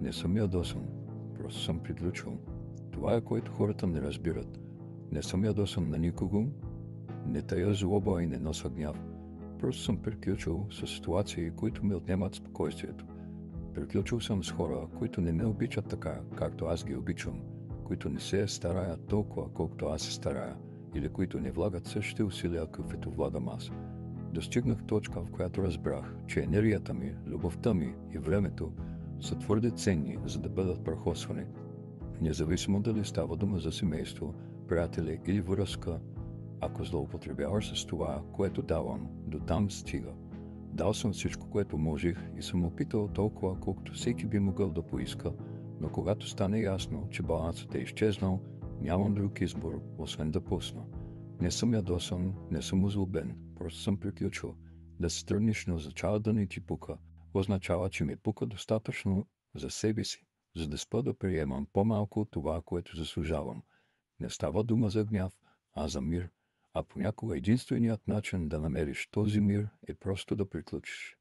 Не съм ядосан, просто съм приключил. Това е, което хората не разбират. Не съм ядосан на никого, не тая злоба и не нося гняв. Просто съм приключил с ситуации, които ми отнемат спокойствието. Приключил съм с хора, които не ме обичат така, както аз ги обичам, които не се стараят толкова, колкото аз се старая, или които не влагат същите усилия, каквито влагам аз. Достигнах точка, в която разбрах, че енергията ми, любовта ми и времето са твърде ценни, за да бъдат прахосвани. Независимо дали става дума за семейство, приятели или връзка, ако злоупотребяваш с това, което давам, до там стига. Дал съм всичко, което можех и съм опитал толкова, колкото всеки би могъл да поиска, но когато стане ясно, че балансът е изчезнал, нямам друг избор, освен да пусна. Не съм ядосан, не съм озлобен, просто съм приключил. Да се тръгнеш не означава да не ти пука, означава, че ми пука достатъчно за себе си, за да спа да приемам по-малко от това, което заслужавам. Не става дума за гняв, а за мир, а понякога единственият начин да намериш този мир е просто да приключиш.